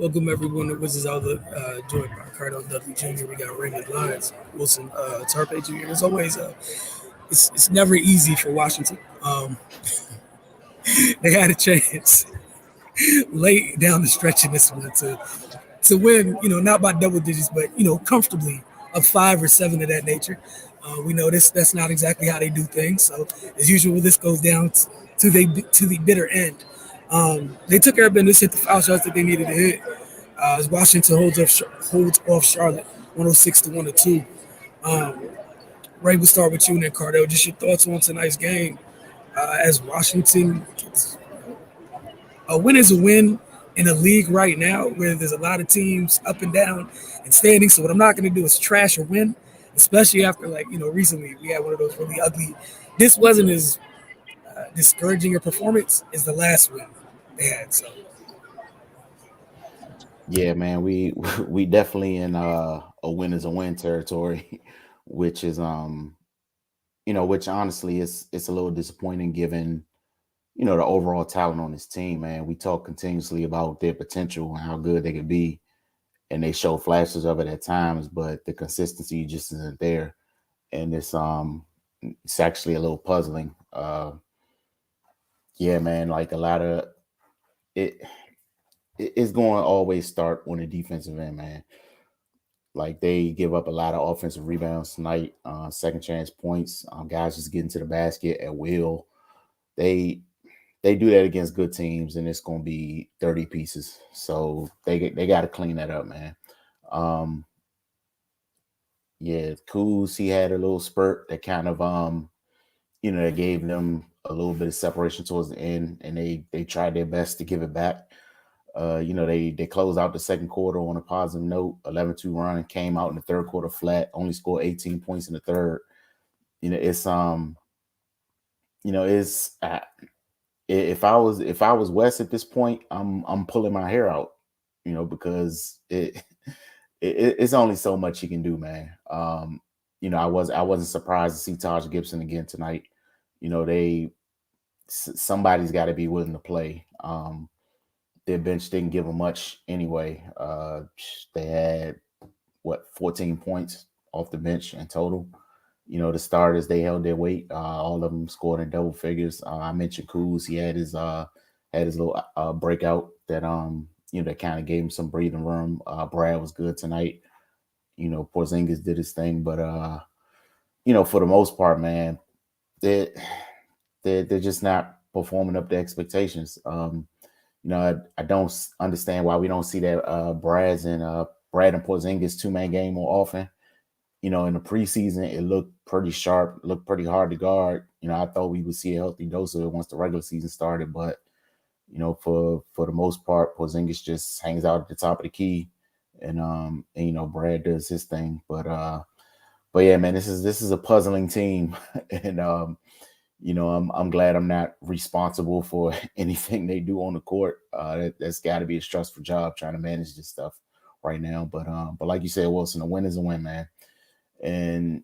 Welcome everyone to Wizards Outlook. Joined by Ricardo W. Jr. We got Raymond Lyons, Wilson Tarpe Jr. As always, it's never easy for Washington. They had a chance late down the stretch in this one to win. Not by double digits, but comfortably of 5 or 7 of that nature. We know that's not exactly how they do things. So as usual, this goes down to the bitter end. They took care of business, hit the foul shots that they needed to hit. As Washington holds off Charlotte 106-102. Um, Ray, we'll start with you and then Cardell. Just your thoughts on tonight's game. As Washington, a win is a win in a league right now where there's a lot of teams up and down and standing. So what I'm not going to do is trash a win, especially after recently we had one of those really ugly. This wasn't as discouraging a performance as the last win they had. So Yeah, man, we we definitely in a win is a win territory, which is which honestly is it's a little disappointing given the overall talent on this team, man. We talk continuously about their potential and how good they could be, and they show flashes of it at times, but the consistency just isn't there. And it's actually a little puzzling. Yeah, man, like a lot of it it's going to always start on the defensive end, man. Like they give up a lot of offensive rebounds tonight, second chance points. Guys just getting to the basket at will. They they do that against good teams, and it's going to be 30 pieces. So they got to clean that up, man. Um, yeah, Kuz, he had a little spurt that kind of that gave them a little bit of separation towards the end, and they tried their best to give it back. They closed out the second quarter on a positive note, 11-2 run, came out in the third quarter flat, only scored 18 points in the third. You know, it's it's if I was West at this point, I'm pulling my hair out, because it's only so much you can do, man. I wasn't surprised to see Taj Gibson again tonight. Somebody's got to be willing to play. Their bench didn't give them much anyway. They had 14 points off the bench in total. The starters, they held their weight. All of them scored in double figures. I mentioned Kuz. He had his little breakout that that kind of gave him some breathing room. Brad was good tonight. Porzingis did his thing, but for the most part, man, they they're just not performing up to expectations. I don't understand why we don't see that Brad and Porzingis two-man game more often. In the preseason, it looked pretty sharp, looked pretty hard to guard. I thought we would see a healthy dose of it once the regular season started, but for the most part, Porzingis just hangs out at the top of the key, and Brad does his thing. But yeah, man, this is a puzzling team, and I'm glad I'm not responsible for anything they do on the court. That's got to be a stressful job trying to manage this stuff right now. But like you said, Wilson, a win is a win, man. And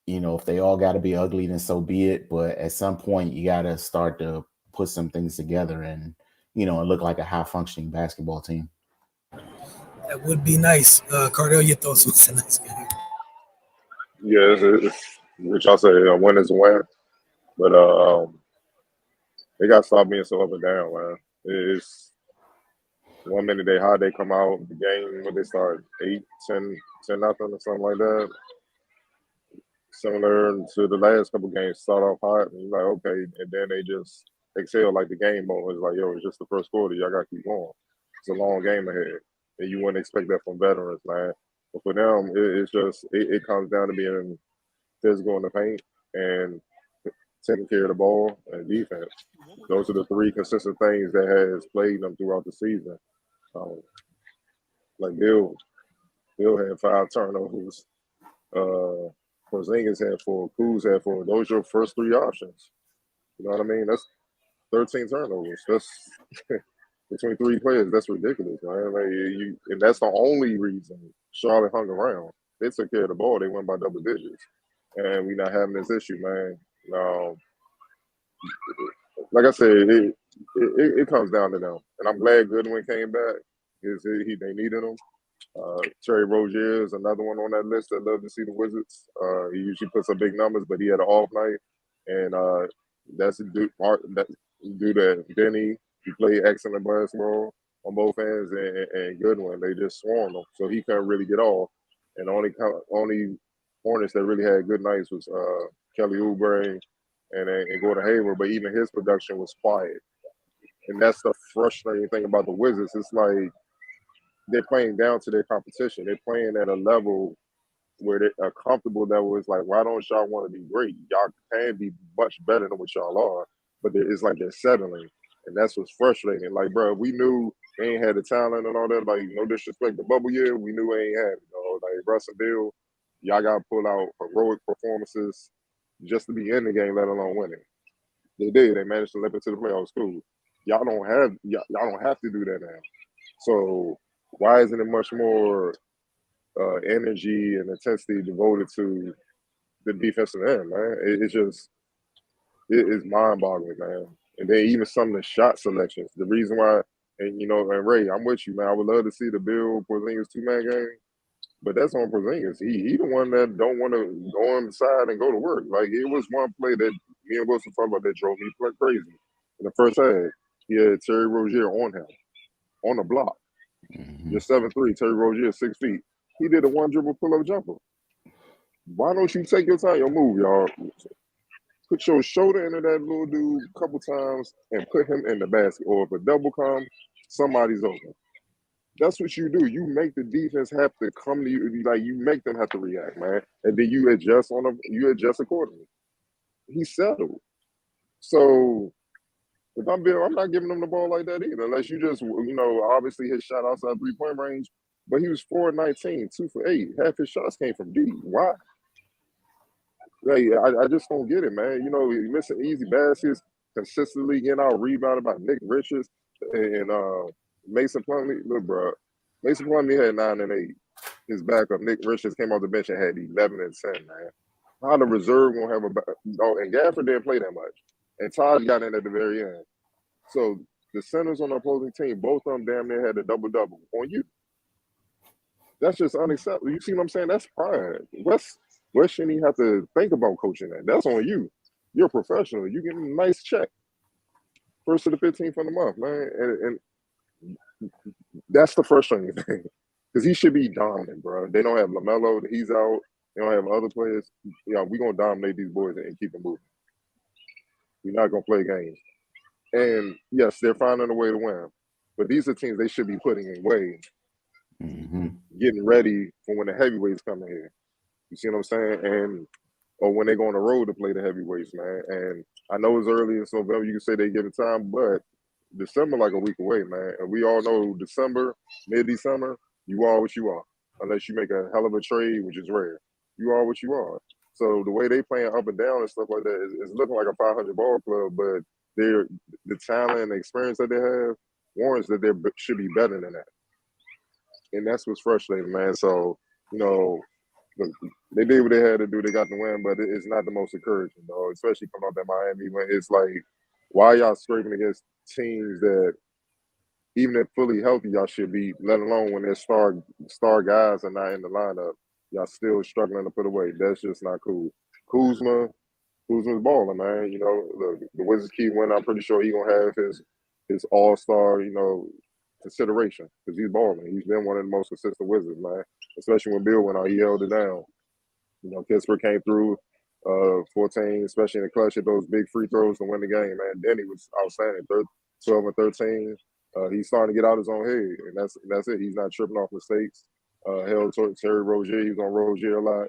if they all got to be ugly, then so be it. But at some point, you got to start to put some things together and and look like a high functioning basketball team. that would be nice. Cardell, your thoughts on tonight's game? Yeah, which I say a win is a win, but they got to stop being so up and down, man. It's 1 minute they hot, they come out the game when they start 8, 10, 10 nothing or something like that. Similar to the last couple games, start off hot and you're like, okay, and then they just exhale like the game mode. It's like, yo, it's just the first quarter. Y'all got to keep going. It's a long game ahead, and you wouldn't expect that from veterans, man. But for them, it's just it comes down to being physical in the paint and taking care of the ball and defense. Those are the three consistent things that has played them throughout the season. Um, like Bill had 5 turnovers. Uh, Porzingis had 4. Kuz had 4. Those are your first 3 options. You know what I mean? That's 13 turnovers. That's between 3 players. That's ridiculous, man. And that's the only reason Charlotte hung around. They took care of the ball. They went by double digits, and we're not having this issue, man. Um, like I said, it comes down to them, and I'm glad Goodwin came back. They needed him. Terry Rozier is another one on that list that love to see the Wizards. He usually puts up big numbers, but he had an off night, and that's due to Benny. He played excellent basketball on both ends, and Goodwin. They just swarmed him, so he couldn't really get off. And the only Hornets that really had good nights was Kelly Oubre and Gordon Hayward, but even his production was quiet. And that's the frustrating thing about the Wizards. It's like they're playing down to their competition. They're playing at a level where they're comfortable that was like, why don't y'all want to be great? Y'all can be much better than what y'all are, but it's like they're settling. And that's what's frustrating. Like, bro, we knew they ain't had the talent and all that. Like, no disrespect the bubble year, we knew they ain't had it. Like, Russ and Bill, y'all got to pull out heroic performances just to be in the game, let alone winning. They did. They managed to limp into the playoffs. Cool. Y'all don't have to do that now. So why isn't it much more energy and intensity devoted to the defensive end, man? It's just it's mind-boggling, man. And then even some of the shot selections. The reason why, and Ray, I'm with you, man. I would love to see the Bill Porzingis two-man game, but that's on Porzingis. He the one that don't want to go on the side and go to work. Like, it was one play that me and Wilson talked about that drove me crazy. In the first half, he had Terry Rozier on him, on the block. Mm-hmm. You're 7'3", Terry Rozier 6 feet. He did a one dribble pull up jumper. Why don't you take your time? Your move, y'all. Put your shoulder into that little dude a couple times and put him in the basket. Or if a double come, somebody's open. That's what you do. You make the defense have to come to you. Like, you make them have to react, man. And then you adjust accordingly. He settled. So if I'm Bill, I'm not giving him the ball like that either, unless you just, obviously his shot outside 3-point range. But he was 4-19, 2 for 8. Half his shots came from deep. Why? Like, I just don't get it, man. He's missing easy baskets, consistently getting out rebounded by Nick Richards and Mason Plumlee. Look, bro, Mason Plumlee had 9 and 8. His backup, Nick Richards, came off the bench and had 11 and 10, man. How the reserve gonna have and Gafford didn't play that much. And Todd got in at the very end. So the centers on the opposing team, both of them damn near had a double-double on you. That's just unacceptable. You see what I'm saying? That's pride. West shouldn't even have to think about coaching that. That's on you. You're a professional. You get a nice check. First to the 15th of the month, man. And that's the frustrating thing. Because he should be dominant, bro. They don't have LaMelo. He's out. They don't have other players. We're going to dominate these boys and keep them moving. We're not going to play games. And, yes, they're finding a way to win. But these are teams they should be putting in way, getting ready for when the heavyweights come in here. You see what I'm saying? Or when they go on the road to play the heavyweights, man. And I know it's early in November. You can say they give it time, but December like a week away, man. And we all know December, mid-December, you are what you are. Unless you make a hell of a trade, which is rare. You are what you are. So the way they playing up and down and stuff like that is looking like a 500 ball club, but the talent and the experience that they have warrants that they should be better than that. And that's what's frustrating, man. So, they did what they had to do. They got the win, but it's not the most encouraging, though, especially coming off that Miami win. It's like, why y'all scraping against teams that, even if fully healthy, y'all should be, let alone when their star guys are not in the lineup, y'all still struggling to put away. That's just not cool. Kuzma's balling, man. Look, the Wizards keep winning. I'm pretty sure he's going to have his all-star, consideration because he's balling. He's been one of the most consistent Wizards, man. Especially when Bill went out, he held it down. Kispert came through 14, especially in the clutch, hit those big free throws to win the game, man. Denny was outstanding, 12 and 13. He's starting to get out his own head, and that's it. He's not tripping off mistakes. Held Terry Rozier. He was on Rozier a lot.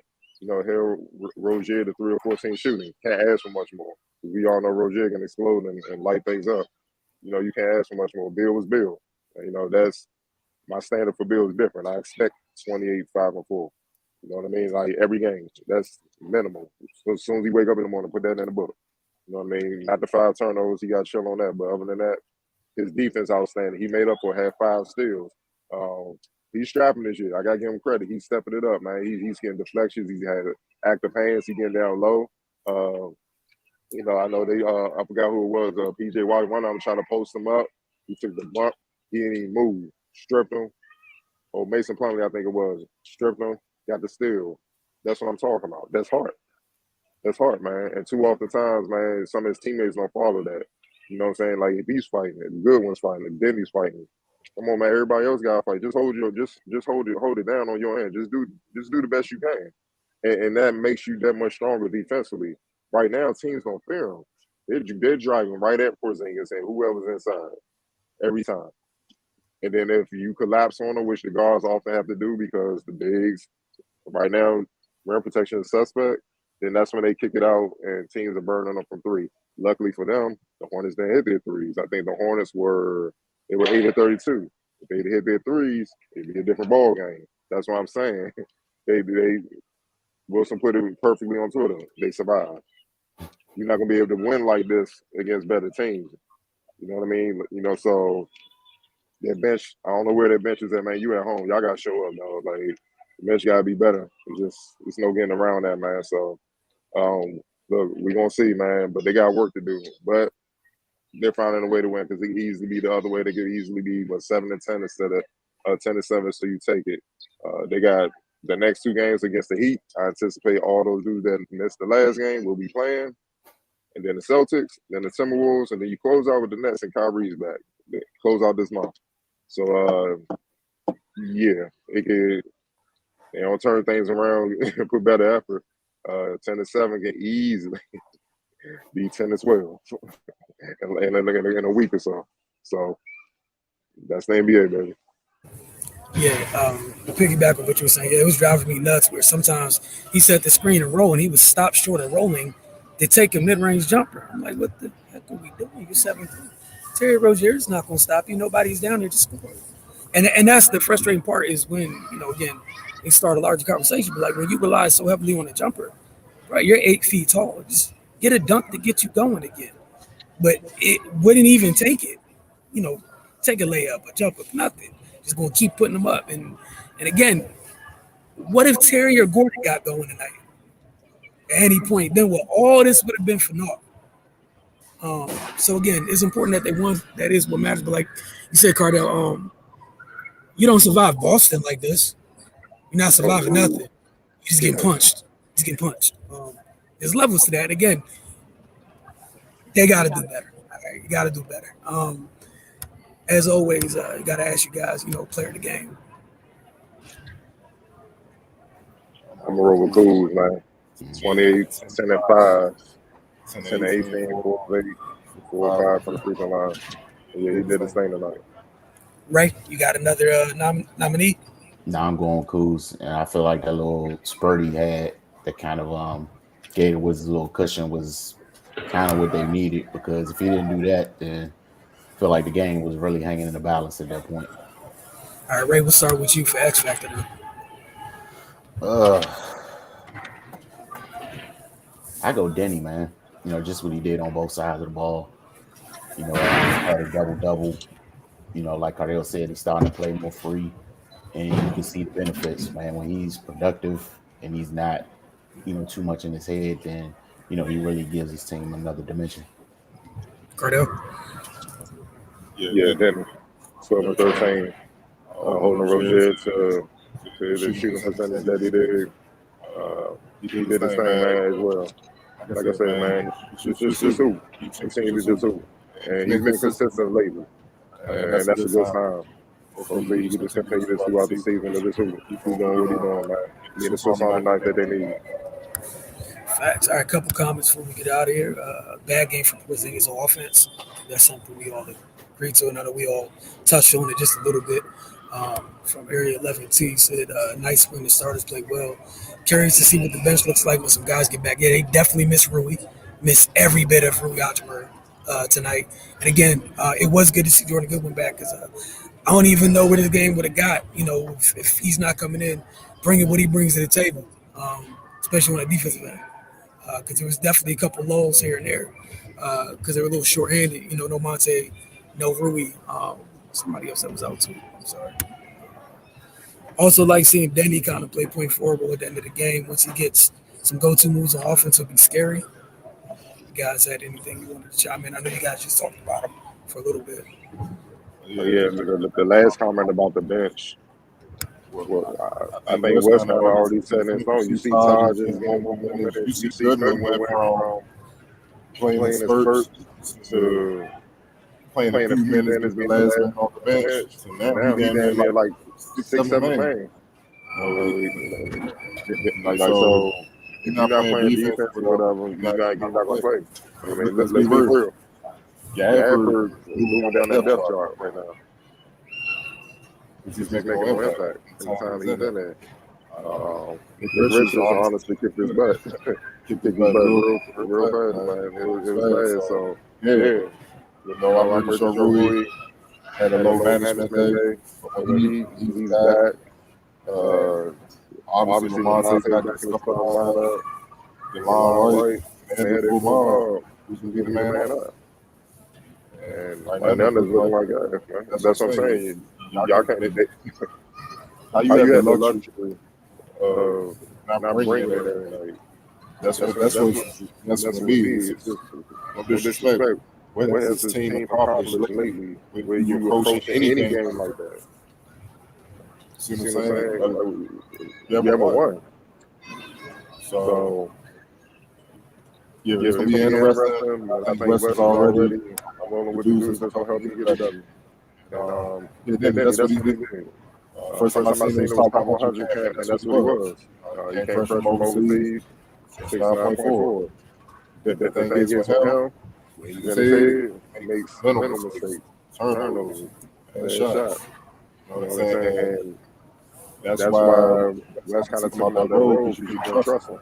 Held Rozier to 3 or 14 shooting. Can't ask for much more. We all know Rozier can explode and light things up. You can't ask for much more. Bill was Bill. That's my standard for Bill is different. I expect 28, 5, and 4. You know what I mean? Like every game. That's minimal. So as soon as he wake up in the morning, put that in the book. You know what I mean? Not the 5 turnovers. He got chill on that. But other than that, his defense outstanding. He made up for had 5 steals. He's strapping this year. I got to give him credit. He's stepping it up, man. He's getting deflections. He's had active hands. He's getting down low. I know they I forgot who it was. PJ Watt, one of them trying to post him up. He took the bump. He didn't even move. stripped him. Or Mason Plumlee, I think it was, stripped him, got the steal. That's what I'm talking about. That's hard. That's hard, man. And too often times, man, some of his teammates don't follow that. You know what I'm saying? Like if he's fighting, if the good one's fighting, if Denny's fighting. Come on, man. Everybody else got to fight. Just hold it down on your end. Just do the best you can, and that makes you that much stronger defensively. Right now, teams don't fear him. They're driving right at Porzingis and whoever's inside every time. And then if you collapse on them, which the guards often have to do because the bigs right now, rim protection is suspect, then that's when they kick it out and teams are burning them from three. Luckily for them, the Hornets didn't hit their threes. I think the Hornets were 8 of 32. If they'd hit their threes, it'd be a different ball game. That's what I'm saying. They Wilson put it perfectly on Twitter. They survived. You're not gonna be able to win like this against better teams. You know what I mean? You know, so their bench, I don't know where their bench is at, man. You at home. Y'all gotta show up, though. Like the bench gotta be better. It's no getting around that, man. So look, we're gonna see, man. But they got work to do. But they're finding a way to win because it could easily be the other way. They could easily be 7-10 instead of 10-7. So you take it. They got the next two games against the Heat. I anticipate all those dudes that missed the last game will be playing. And then the Celtics, then the Timberwolves, and then you close out with the Nets and Kyrie's back. Close out this month. So yeah, they don't turn things around and put better effort. 10-7 can easily be 10-12 in a week or so. So that's the NBA, baby. Yeah, to piggyback on what you were saying, yeah, it was driving me nuts where sometimes he set the screen and roll and he would stop short of rolling to take a mid-range jumper. I'm like, what the heck are we doing? You're 7'3". Terry Rozier's not going to stop you. Nobody's down there to score. And that's the frustrating part is when, again, they start a larger conversation, but like when you rely so heavily on a jumper, right, you're 8 feet tall. Just get a dunk to get you going again. But it wouldn't even take it, you know, take a layup, a jumper, nothing. Just going to keep putting them up. And again, what if Terry or Gordon got going tonight at any point? Then what? All this would have been for naught. So again, it's important that they won. That is what matters. But like you said, Cardell, you don't survive Boston like this. You're not surviving nothing. You're just getting punched. Just getting punched. There's levels to that. Again, they got to do better. You got to do better. As always, you got to ask you guys, player of the game. I'm gonna roll with Kuz, man. 28, 10-5, 10-18, 4-8, 4-5 from the free throw line. Yeah, he did his thing tonight. Ray, you got another nominee? Now I'm going Kuz, and I feel like that little spurt he had that kind of gave the Wizards a little cushion was kind of what they needed, because if he didn't do that, then I feel like the game was really hanging in the balance at that point. All right, Ray, we'll start with you for X Factor then. I go Denny, man. Just what he did on both sides of the ball. Had a double-double. Like Cardell said, he's starting to play more free, and you can see the benefits, man. When he's productive and he's not, too much in his head, then, he really gives his team another dimension. Cardell? Yeah, Denny. 12-13. Holding Rozier to the shooting percentage that he did. He did his thing, man, as well. Like I said, man, just hoop. Continue to just hoop. And he's been consistent lately. And that's a good sign. Hopefully, he can just continue this throughout the season of this hoop. Keep doing what he's doing, man. Get the Swiss on the night that they need. Facts. All right, a couple comments before we get out of here. Bad game for Porzingis on offense. That's something we all agree to, and I know we all touched on it just a little bit. From Area 11T said, nice when the starters play well. Curious to see what the bench looks like when some guys get back. Yeah, they definitely miss Rui. Miss every bit of Rui Hachimura tonight. And again, it was good to see Jordan Goodwin back because I don't even know where this game would have got, if he's not coming in, bringing what he brings to the table, especially on the defensive end. Because there was definitely a couple lulls here and there because they were a little short-handed. No Monte, no Rui. Somebody else that was out too. I'm sorry. Also like seeing Denny kind of play point forward at the end of the game. Once he gets some go-to moves on offense, it'll be scary. You guys had anything you wanted to chime in? I know you guys just talked about him for a little bit. Yeah, the last comment about the bench. Well, I think West kind of already set in stone. You see Todd just getting more minutes. You see Goodman went from playing in spurts to playing a few minutes, being the last man off the bench. So now he damn near like 6, 7 man. Like so, if you're not playing defense or whatever, you're not gonna play. I mean, let's be real. Gafford moving down that depth chart right now. He's making no impact in the time he's in there. Nick Richards honestly kicked his butt. Kicked his butt real fast, man. It was bad. So yeah. I'm pretty sure Rui had a low management day, but he's back. Obviously, Lamonte got back in the starting lineup. Delon Wright, and they move on. Who's going to be the man up? And Hernandez looking like that. That's what I'm saying. Y'all can't. How you have the luxury of not bringing it in? That's what it be. It's just no disrespect. What has this team accomplished lately where you approach any game like that? See what I'm saying? You haven't won. So yeah, it's gonna be interesting. I think West is already rolling with the dudes that's gonna help you get it done. And that's what he's doing. First time I seen him was top 100 camp, and that's what he was. He came fresh from overseas, 6.9.4. The thing is with him, when he's in his head, he makes mental mistakes, turnovers, and shots. You know what I'm saying? And that's why West kind of took him out that road because you don't trust him.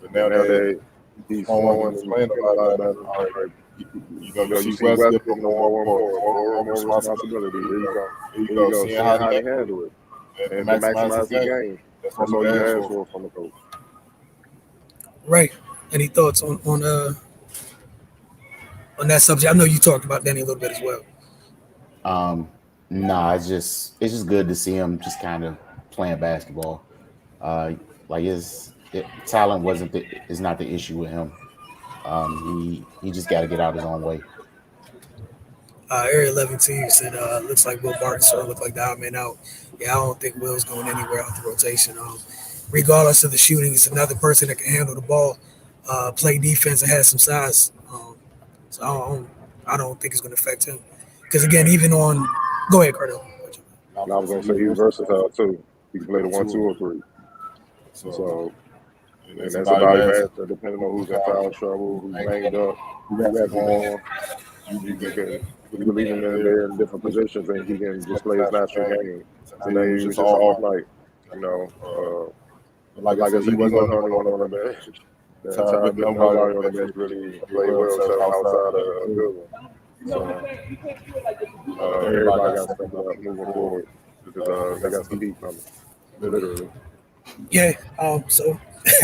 But now that he's flowing and playing a lot better, all right, you see West give him more responsibility. Here you go. Seeing how he handle it and maximize the game. That's all you ask for from the coach. Right. Any thoughts on that subject? I know you talked about Danny a little bit as well. Nah, it's just good to see him just kind of playing basketball. Like talent is not the issue with him. He just got to get out his own way. Area 11 team said looks like Will Barton sort of looked like the odd man out. Yeah, I don't think Will's going anywhere out the rotation. Regardless of the shooting, it's another person that can handle the ball, play defense, and has some size. So I don't think it's going to affect him. Because again, even on, go ahead, Cardell. I was going to say he's versatile too. He can play the 1, 2, or 3. So and that's about it, depending on who's in foul trouble, who's banged up, who has on. You can leave him in there in different positions, and he can just play his natural game. Today he was just off night, like I said, he wasn't the only one on the bench. The entire nobody on the bench really played well outside of Goodwin. So everybody got to step up moving forward because they got some heat coming, literally. Yeah. So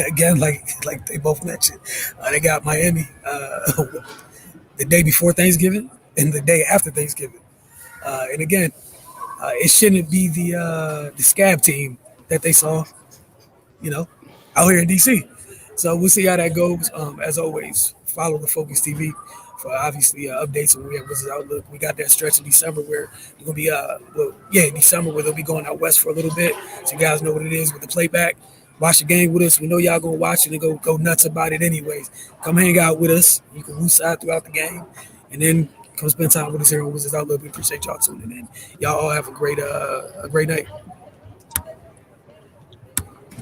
again, like they both mentioned, they got Miami the day before Thanksgiving and the day after Thanksgiving. And again, it shouldn't be the scab team that they saw, out here in DC. So we'll see how that goes. As always, follow the Focus TV for obviously updates when we have Wizards Outlook. We got that stretch in December where we're gonna be December where they'll be going out west for a little bit. So you guys know what it is with the playback. Watch the game with us. We know y'all gonna watch it and go nuts about it anyways. Come hang out with us. You can woosah throughout the game, and then come spend time with us here on Wizards Outlook. We appreciate y'all tuning in. Y'all all have a great night.